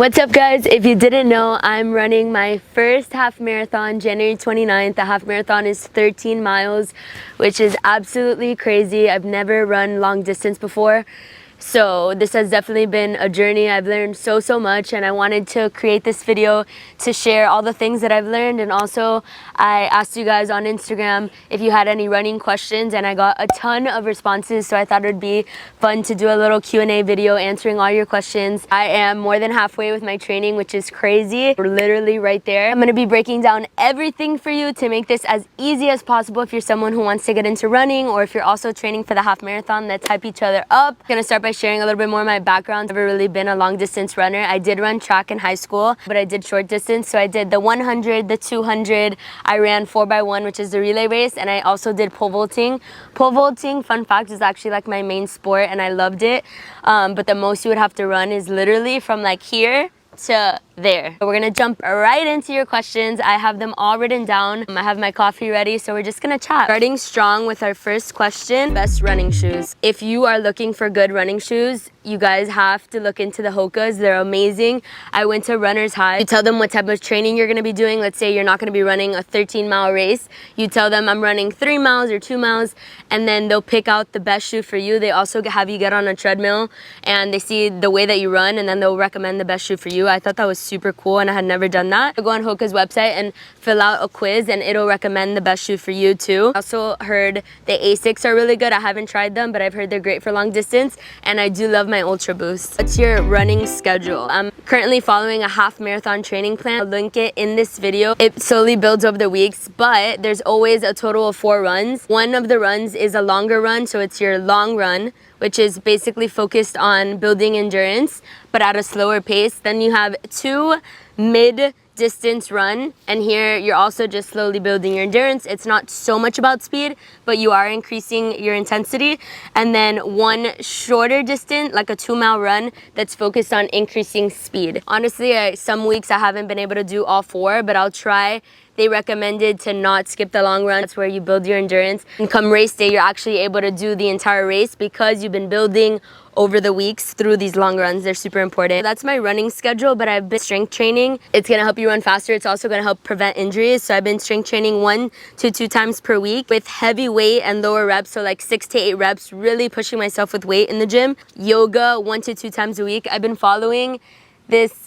What's up guys? If you didn't know, I'm running my first half marathon January 29th. The half marathon is 13 miles, which is absolutely crazy. I've never run long distance before. So this has definitely been a journey. I've learned so much, and I wanted to create this video to share all the things that I've learned. And also I asked you guys on Instagram if you had any running questions, and I got a ton of responses, so I thought it would be fun to do a little Q&A video answering all your questions. I am more than halfway with my training, which is crazy. We're literally right there. I'm going to be breaking down everything for you to make this as easy as possible if you're someone who wants to get into running, or if you're also training for the half marathon. Let's hype each other up. I'm going to start by sharing a little bit more of my background. I've never really been a long distance runner. I did run track in high school, but I did short distance. So I did the 100, the 200. I ran 4x1, which is the relay race, and I also did pole vaulting. Pole vaulting, fun fact, is actually like my main sport, and I loved it. But the most you would have to run is literally from like here to there. So we're gonna jump right into your questions. I have them all written down. I have my coffee ready, so we're just gonna chat. Starting strong with our first question, best running shoes. If you are looking for good running shoes, you guys have to look into the Hokas. They're amazing. I went to Runner's High. You tell them what type of training you're gonna be doing. Let's say you're not gonna be running a 13-mile race. You tell them I'm running 3 miles or 2 miles, and then they'll pick out the best shoe for you. They also have you get on a treadmill, and they see the way that you run, and then they'll recommend the best shoe for you. I thought that was super cool, and I had never done that. I go on Hoka's website and fill out a quiz, and it'll recommend the best shoe for you too. I also heard the Asics are really good. I haven't tried them, but I've heard they're great for long distance, and I do love my Ultra Boost. What's your running schedule? I'm currently following a half marathon training plan. I'll link it in this video. It slowly builds over the weeks, but there's always a total of 4 runs. One of the runs is a longer run, so it's your long run, which is basically focused on building endurance, but at a slower pace. Then you have 2 mid-distance run, and here you're also just slowly building your endurance. It's not so much about speed, but you are increasing your intensity. And then 1 shorter distance, like a 2-mile run, that's focused on increasing speed. Honestly, some weeks I haven't been able to do all 4, but I'll try. They recommended to not skip the long run. That's where you build your endurance. And come race day, you're actually able to do the entire race because you've been building over the weeks through these long runs. They're super important. That's my running schedule, but I've been strength training. It's gonna help you run faster. It's also gonna help prevent injuries. So I've been strength training 1 to 2 times per week with heavy weight and lower reps. So like 6 to 8 reps, really pushing myself with weight in the gym. Yoga 1 to 2 times a week. I've been following this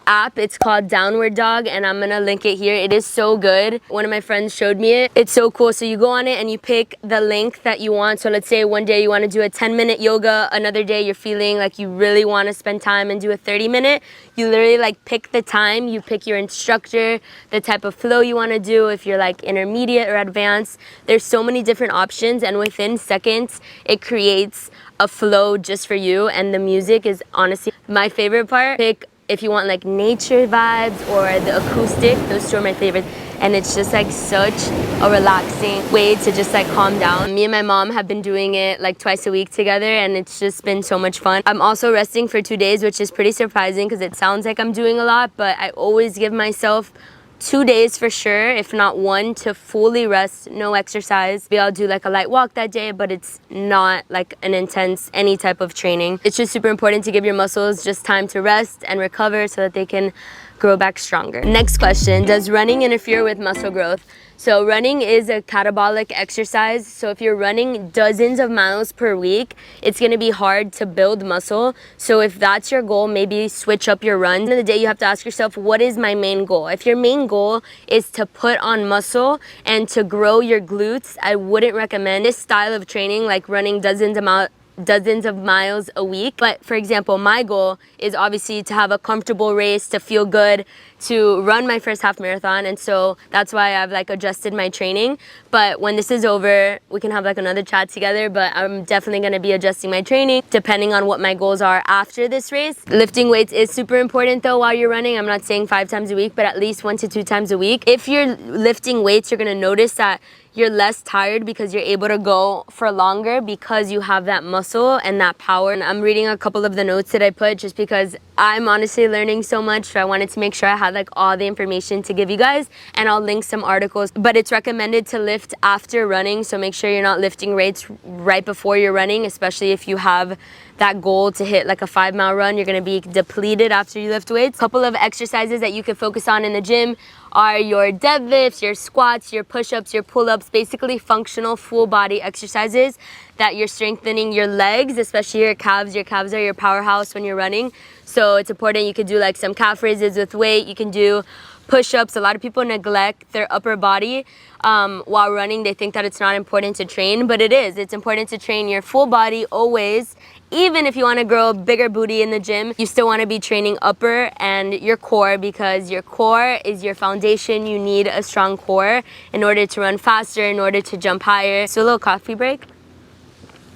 app. It's called Downward Dog, and I'm gonna link it here. It is so good. One of my friends showed me it. It's so cool. So you go on it and you pick the length that you want. So let's say one day you want to do a 10-minute yoga, another day you're feeling like you really want to spend time and do a 30-minute. You literally like pick the time, you pick your instructor, the type of flow you want to do, if you're like intermediate or advanced. There's so many different options, and within seconds it creates a flow just for you. And the music is honestly my favorite part. Pick if you want like nature vibes or the acoustic. Those 2 are my favorites, and it's just like such a relaxing way to just like calm down. Me and my mom have been doing it like twice a week together, and it's just been so much fun. I'm also resting for 2 days, which is pretty surprising because it sounds like I'm doing a lot, but I always give myself 2 days for sure, if not 1, to fully rest, no exercise. Maybe I'll do like a light walk that day, but it's not like an intense any type of training. It's just super important to give your muscles just time to rest and recover so that they can grow back stronger. Next question, does running interfere with muscle growth? So running is a catabolic exercise. So if you're running dozens of miles per week, it's gonna be hard to build muscle. So if that's your goal, maybe switch up your run. At the end of the day, you have to ask yourself, what is my main goal? If your main goal is to put on muscle and to grow your glutes, I wouldn't recommend this style of training, like running dozens of miles a week. But for example, my goal is obviously to have a comfortable race, to feel good, to run my first half marathon, and so that's why I've like adjusted my training. But when this is over, we can have like another chat together, but I'm definitely going to be adjusting my training depending on what my goals are after this race. Lifting weights is super important though while you're running. I'm not saying 5 times a week, but at least 1 to 2 times a week. If you're lifting weights, you're going to notice that you're less tired because you're able to go for longer because you have that muscle and that power. And I'm reading a couple of the notes that I put just because I'm honestly learning so much, so I wanted to make sure I had like all the information to give you guys, and I'll link some articles. But it's recommended to lift after running, so make sure you're not lifting weights right before you're running, especially if you have that goal to hit like a 5-mile run. You're gonna be depleted after you lift weights. A couple of exercises that you can focus on in the gym are your deadlifts, your squats, your push-ups, your pull-ups, basically functional full body exercises that you're strengthening your legs, especially your calves. Your calves are your powerhouse when you're running. So it's important. You could do like some calf raises with weight. You can do push-ups. A lot of people neglect their upper body while running. They think that it's not important to train, but it is. It's important to train your full body always. Even if you want to grow a bigger booty in the gym, you still want to be training upper and your core, because your core is your foundation. You need a strong core in order to run faster, in order to jump higher. So a little coffee break.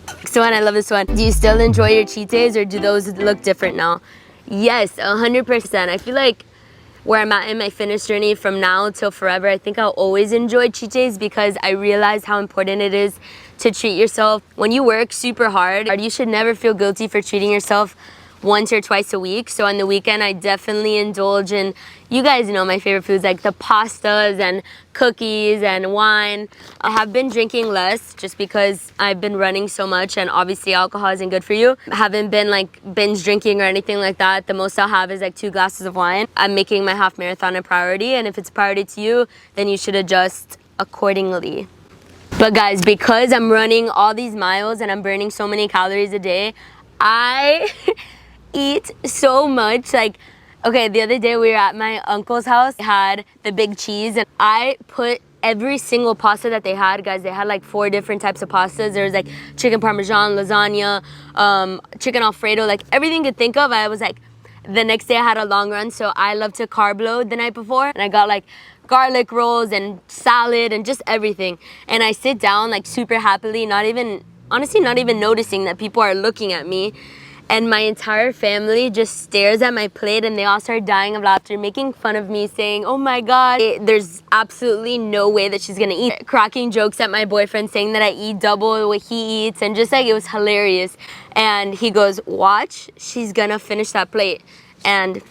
Next one, I love this one. Do you still enjoy your cheat days, or do those look different now? Yes, 100%. I feel like where I'm at in my fitness journey from now till forever, I think I'll always enjoy cheat days, because I realize how important it is to treat yourself. When you work super hard, you should never feel guilty for treating yourself once or twice a week. So on the weekend, I definitely indulge in, you guys know my favorite foods, like the pastas and cookies and wine. I have been drinking less just because I've been running so much, and obviously alcohol isn't good for you. I haven't been like binge drinking or anything like that. The most I'll have is like 2 glasses of wine. I'm making my half marathon a priority, and if it's a priority to you, then you should adjust accordingly. But guys, because I'm running all these miles and I'm burning so many calories a day, I eat so much. Like, okay, the other day we were at my uncle's house. They had the big cheese, and I put every single pasta that they had. Guys, they had like 4 different types of pastas. There was like chicken parmesan, lasagna, chicken alfredo, like everything you could think of. I was like, the next day I had a long run, so I love to carb load the night before, and I got like garlic rolls and salad and just everything. And I sit down like super happily, honestly not even noticing that people are looking at me. And my entire family just stares at my plate, and they all start dying of laughter, making fun of me, saying, oh my God, there's absolutely no way that she's gonna eat. Cracking jokes at my boyfriend, saying that I eat double what he eats, and just like, it was hilarious. And he goes, watch, she's gonna finish that plate. And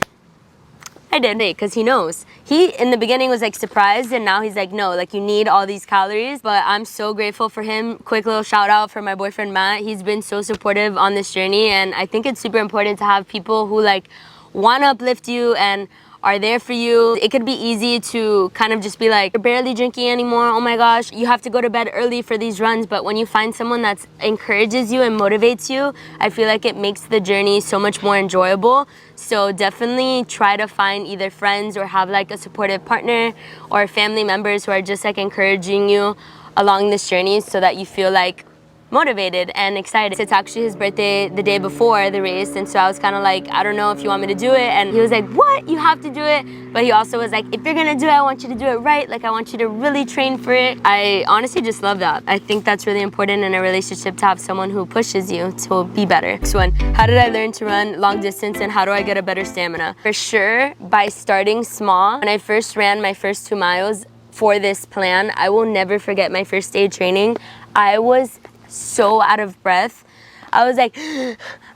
I did, because he knows. He, in the beginning, was like surprised, and now he's like, no, like you need all these calories. But I'm so grateful for him. Quick little shout out for my boyfriend, Matt. He's been so supportive on this journey, and I think it's super important to have people who like want to uplift you and are there for you. It could be easy to kind of just be like, you're barely drinking anymore, oh my gosh, you have to go to bed early for these runs. But when you find someone that encourages you and motivates you, I feel like it makes the journey so much more enjoyable. So definitely try to find either friends or have like a supportive partner or family members who are just like encouraging you along this journey, so that you feel like motivated and excited. It's actually his birthday the day before the race, and so I was kind of like, I don't know if you want me to do it. And he was like, what? You have to do it. But he also was like, if you're gonna do it, I want you to do it right. Like, I want you to really train for it. I honestly just love that. I think that's really important in a relationship, to have someone who pushes you to be better. Next one, how did I learn to run long distance, and how do I get a better stamina? For sure, by starting small. When I first ran my first 2 miles for this plan, I will never forget my first day training. I was so out of breath. I was like,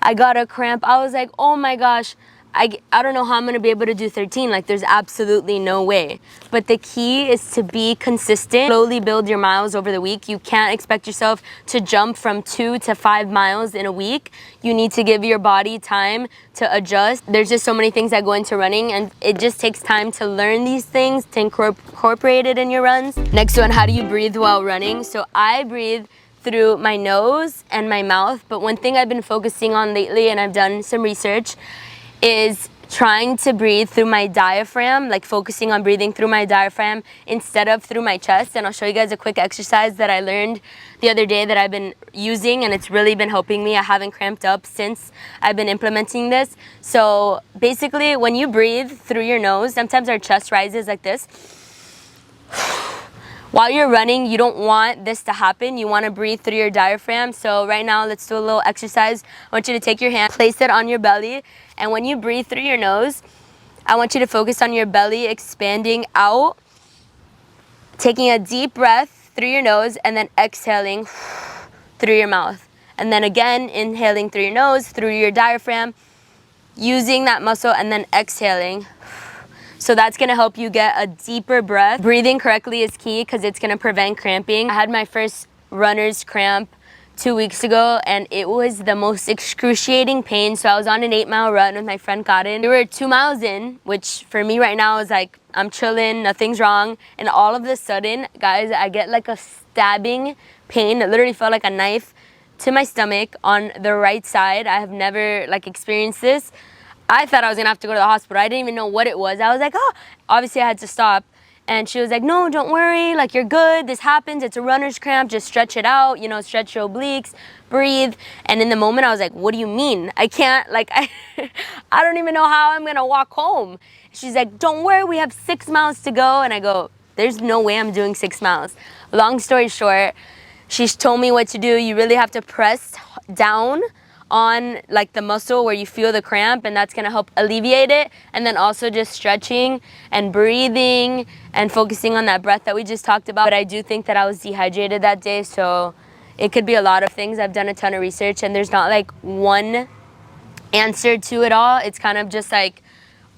I got a cramp. I was like, oh my gosh, I don't know how I'm gonna be able to do 13. Like, there's absolutely no way. But the key is to be consistent. Slowly build your miles over the week. You can't expect yourself to jump from 2 to 5 miles in a week. You need to give your body time to adjust. There's just so many things that go into running, and it just takes time to learn these things, to incorporate it in your runs. Next one, how do you breathe while running? So I breathe through my nose and my mouth. But one thing I've been focusing on lately, and I've done some research, is trying to breathe through my diaphragm, like focusing on breathing through my diaphragm instead of through my chest. And I'll show you guys a quick exercise that I learned the other day that I've been using, and it's really been helping me. I haven't cramped up since I've been implementing this. So basically, when you breathe through your nose, sometimes our chest rises like this. While you're running, you don't want this to happen. You want to breathe through your diaphragm. So right now, let's do a little exercise. I want you to take your hand, place it on your belly, and when you breathe through your nose, I want you to focus on your belly expanding out, taking a deep breath through your nose, and then exhaling through your mouth. And then again, inhaling through your nose, through your diaphragm, using that muscle, and then exhaling. So that's gonna help you get a deeper breath. Breathing correctly is key, because it's gonna prevent cramping. I had my first runner's cramp 2 weeks ago, and it was the most excruciating pain. So I was on an 8-mile run with my friend Cotton. We were 2 miles in, which for me right now is like, I'm chilling, nothing's wrong. And all of a sudden, guys, I get like a stabbing pain. It literally felt like a knife to my stomach on the right side. I have never like experienced this. I thought I was gonna have to go to the hospital. I didn't even know what it was. I was like, oh, obviously I had to stop. And she was like, no, don't worry, like you're good, this happens, it's a runner's cramp, just stretch it out, you know, stretch your obliques, breathe. And in the moment I was like, what do you mean? I can't, like, I don't even know how I'm gonna walk home. She's like, don't worry, we have 6 miles to go. And I go, there's no way I'm doing 6 miles. Long story short, she's told me what to do. You really have to press down on like the muscle where you feel the cramp, and that's gonna help alleviate it. And then also just stretching and breathing and focusing on that breath that we just talked about. But I do think that I was dehydrated that day, so it could be a lot of things. I've done a ton of research, and there's not like one answer to it all. It's kind of just like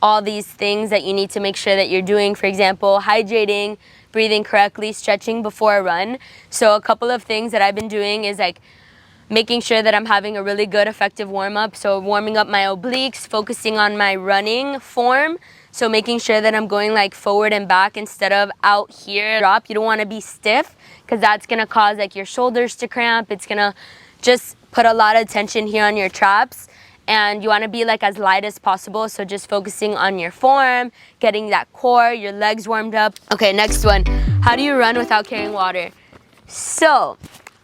all these things that you need to make sure that you're doing. For example, hydrating, breathing correctly, stretching before a run. So a couple of things that I've been doing is like making sure that I'm having a really good effective warm-up. So warming up my obliques, focusing on my running form. So making sure that I'm going like forward and back instead of out here. Drop. You don't want to be stiff because that's going to cause like your shoulders to cramp. It's going to just put a lot of tension here on your traps. And you want to be like as light as possible. So just focusing on your form, getting that core, your legs warmed up. Okay, next one. How do you run without carrying water? So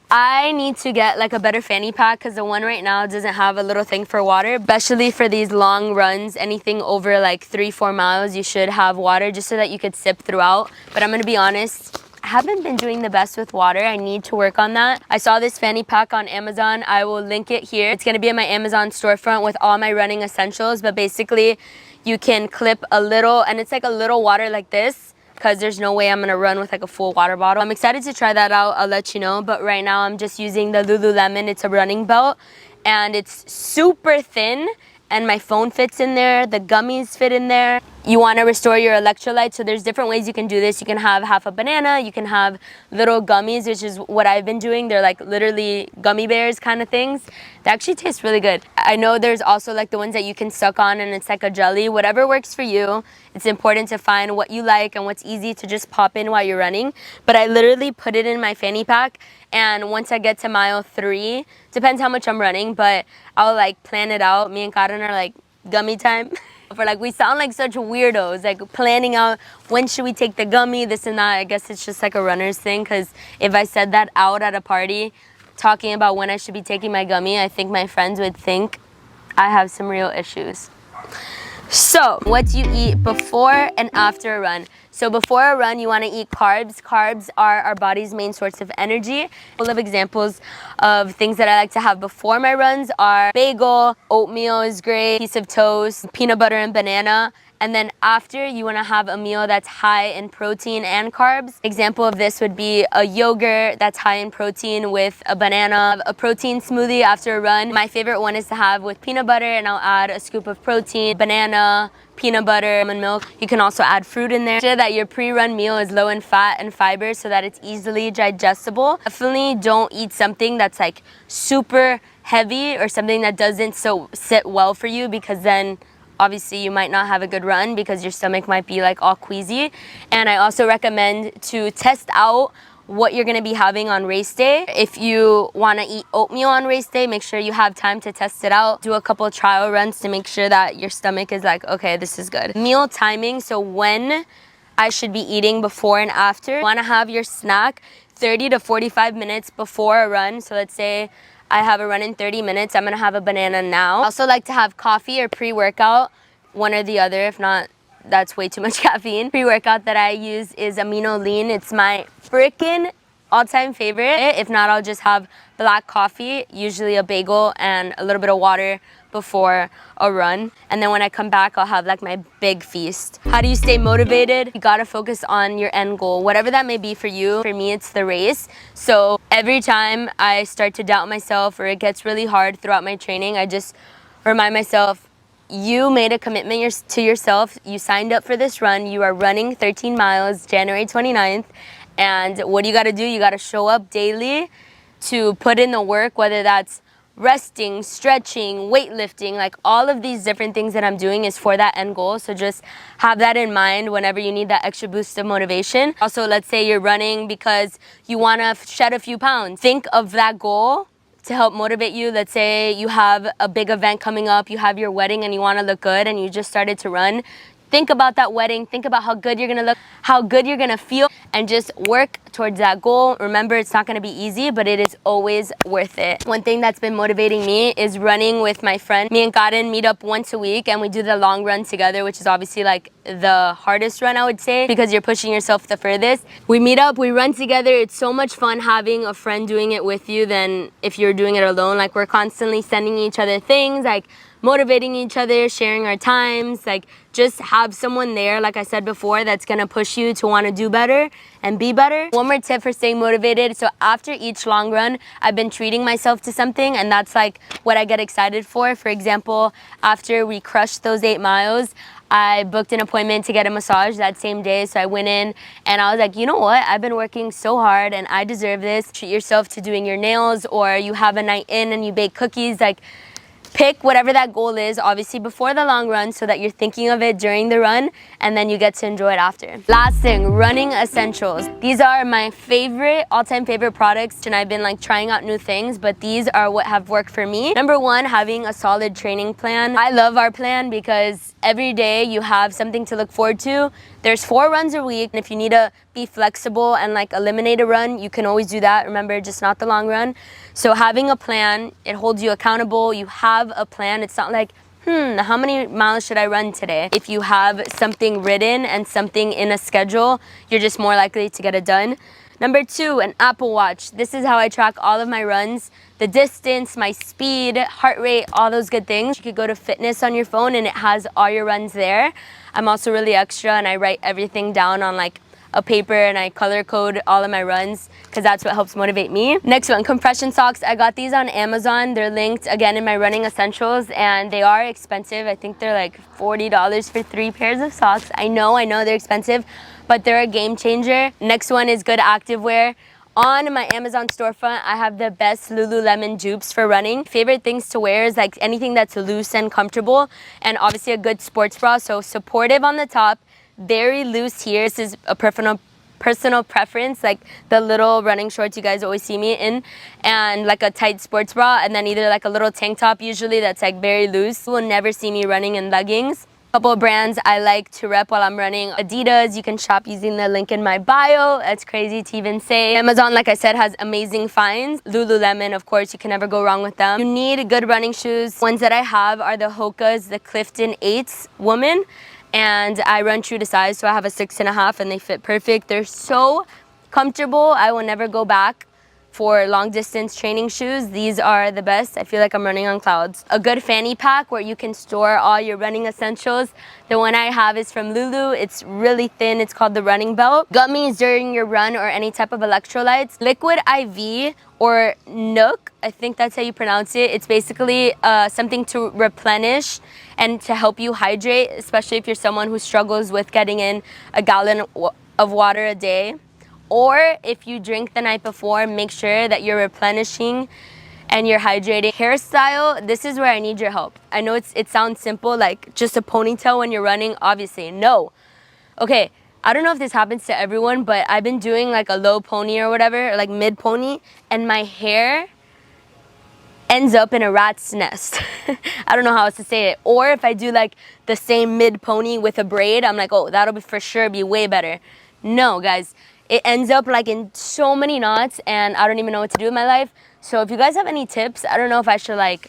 I need to get like a better fanny pack because the one right now doesn't have a little thing for water. Especially for these long runs, anything over like 3-4 miles, you should have water just so that you could sip throughout. But I'm gonna be honest, I haven't been doing the best with water. I need to work on that. I saw this fanny pack on Amazon. I will link it here. It's gonna be in my Amazon storefront with all my running essentials. But basically, you can clip a little, and it's like a little water like this, because there's no way I'm gonna run with like a full water bottle. I'm excited to try that out, I'll let you know. But right now I'm just using the Lululemon. It's a running belt, and it's super thin, and my phone fits in there, the gummies fit in there. You wanna restore your electrolytes, so there's different ways you can do this. You can have half a banana, you can have little gummies, which is what I've been doing. They're like literally gummy bears kind of things. They actually taste really good. I know there's also like the ones that you can suck on, and it's like a jelly. Whatever works for you. It's important to find what you like and what's easy to just pop in while you're running. But I literally put it in my fanny pack, and once I get to mile 3, depends how much I'm running, but I'll like plan it out. Me and Karen are like gummy time. For like, we sound like such weirdos, like planning out when should we take the gummy, this and that. I guess it's just like a runner's thing, because if I said that out at a party, talking about when I should be taking my gummy, I think my friends would think I have some real issues. So, what do you eat before and after a run? So before a run, you want to eat carbs. Carbs are our body's main source of energy. Full of examples of things that I like to have before my runs are bagel, oatmeal is great, piece of toast, peanut butter and banana. And then after, you want to have a meal that's high in protein and carbs. Example of this would be a yogurt that's high in protein with a banana, a protein smoothie after a run. My favorite one is to have with peanut butter, and I'll add a scoop of protein, banana, peanut butter, almond milk. You can also add fruit in there. Make sure that your pre-run meal is low in fat and fiber so that it's easily digestible. Definitely don't eat something that's like super heavy or something that doesn't sit well for you, because then obviously you might not have a good run because your stomach might be like all queasy. And I also recommend to test out what you're going to be having on race day. If you want to eat oatmeal on race day, make sure you have time to test it out. Do a couple trial runs to make sure that your stomach is like, okay, this is good. Meal timing, so when I should be eating before and after. You want to have your snack 30 to 45 minutes before a run. So let's say I have a run in 30 minutes. I'm going to have a banana now. I also like to have coffee or pre-workout, one or the other. If not, that's way too much caffeine. Pre-workout that I use is Amino Lean. It's my freaking all-time favorite. If not, I'll just have black coffee, usually a bagel and a little bit of water before a run. And then when I come back, I'll have like my big feast. How do you stay motivated? You gotta focus on your end goal, whatever that may be for you. For me, it's the race. So every time I start to doubt myself or it gets really hard throughout my training, I just remind myself, you made a commitment to yourself. You signed up for this run. You are running 13 miles, January 29th. And what do you gotta do? You gotta show up daily to put in the work, whether that's resting, stretching, weightlifting, like all of these different things that I'm doing is for that end goal. So just have that in mind whenever you need that extra boost of motivation. Also, let's say you're running because you want to shed a few pounds. Think of that goal to help motivate you. Let's say you have a big event coming up, you have your wedding and you want to look good and you just started to run. Think about that wedding, think about how good you're gonna look, how good you're gonna feel, and just work towards that goal. Remember, it's not gonna be easy, but it is always worth it. One thing that's been motivating me is running with my friend. Me and Karen meet up once a week and we do the long run together, which is obviously like the hardest run, I would say, because you're pushing yourself the furthest. We meet up, we run together. It's so much fun having a friend doing it with you than if you're doing it alone. Like, we're constantly sending each other things, like motivating each other, sharing our times, like just have someone there, like I said before, that's gonna push you to want to do better and be better. One more tip for staying motivated. So after each long run, I've been treating myself to something, and that's like what I get excited for. For example, after we crushed those 8 miles, I booked an appointment to get a massage that same day. So I went in and I was like, you know what? I've been working so hard and I deserve this. Treat yourself to doing your nails, or you have a night in and you bake cookies. Like, pick whatever that goal is, obviously before the long run, so that you're thinking of it during the run and then you get to enjoy it after. Last thing, running essentials. These are my favorite, all-time favorite products, and I've been like trying out new things, but these are what have worked for me. Number one, having a solid training plan. I love our plan because every day you have something to look forward to. There's 4 runs a week, and if you need to be flexible and like eliminate a run, you can always do that. Remember, just not the long run. So having a plan, it holds you accountable. You have a plan. It's not like, how many miles should I run today? If you have something written and something in a schedule, you're just more likely to get it done. Number 2, an Apple Watch. This is how I track all of my runs, the distance, my speed, heart rate, all those good things. You could go to fitness on your phone and it has all your runs there. I'm also really extra and I write everything down on like a paper and I color code all of my runs because that's what helps motivate me. Next one, compression socks. I got these on Amazon. They're linked again in my running essentials and they are expensive. I think they're like $40 for 3 pairs of socks. I know they're expensive, but they're a game changer. Next one is good activewear. On my Amazon storefront, I have the best Lululemon dupes for running. Favorite things to wear is like anything that's loose and comfortable, and obviously a good sports bra. So supportive on the top, very loose here. This is a personal preference, like the little running shorts you guys always see me in, and like a tight sports bra, and then either like a little tank top usually that's like very loose. You will never see me running in leggings. Couple of brands I like to rep while I'm running. Adidas, you can shop using the link in my bio. That's crazy to even say. Amazon, like I said, has amazing finds. Lululemon, of course, you can never go wrong with them. You need good running shoes. Ones that I have are the Hoka's, the Clifton 8s Woman, and I run true to size, so I have a 6.5 and they fit perfect. They're so comfortable. I will never go back for long distance training shoes. These are the best. I feel like I'm running on clouds. A good fanny pack where you can store all your running essentials. The one I have is from Lulu. It's really thin. It's called the Running Belt. Gummies during your run or any type of electrolytes. Liquid IV or Nook, I think that's how you pronounce it. It's basically something to replenish and to help you hydrate, especially if you're someone who struggles with getting in a gallon of water a day. Or if you drink the night before, make sure that you're replenishing and you're hydrating. Hairstyle, this is where I need your help. I know it sounds simple, like just a ponytail when you're running. Obviously, no. Okay, I don't know if this happens to everyone, but I've been doing like a low pony or whatever, or like mid pony, and my hair ends up in a rat's nest. I don't know how else to say it. Or if I do like the same mid pony with a braid, I'm like, oh, that'll be for sure be way better. No, guys. It ends up like in so many knots and I don't even know what to do with my life. So if you guys have any tips, I don't know if I should I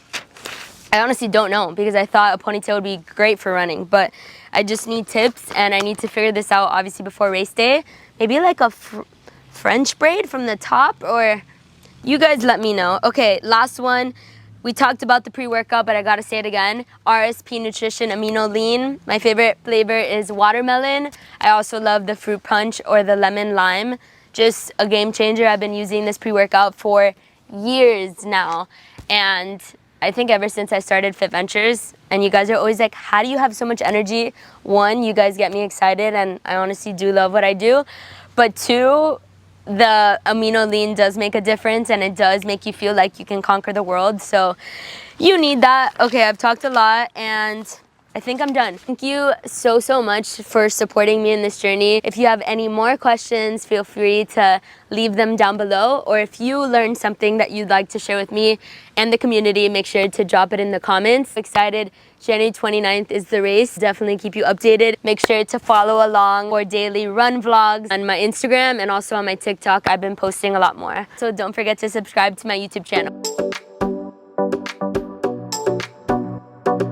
honestly don't know, because I thought a ponytail would be great for running, but I just need tips and I need to figure this out obviously before race day. Maybe like a French braid from the top, or you guys let me know. Okay, last one. We talked about the pre-workout, but I gotta say it again. RSP Nutrition Amino Lean. My favorite flavor is watermelon. I also love the fruit punch or the lemon lime. Just a game changer. I've been using this pre-workout for years now. And I think ever since I started Fit Ventures, and you guys are always like, how do you have so much energy? One, you guys get me excited, and I honestly do love what I do. But two, the amino lean does make a difference, and it does make you feel like you can conquer the world. So you need that. Okay, I've talked a lot, and I think I'm done. Thank you so, so much for supporting me in this journey. If you have any more questions, feel free to leave them down below. Or if you learned something that you'd like to share with me and the community, make sure to drop it in the comments. Excited. January 29th is the race. Definitely keep you updated. Make sure to follow along for daily run vlogs on my Instagram and also on my TikTok. I've been posting a lot more. So don't forget to subscribe to my YouTube channel.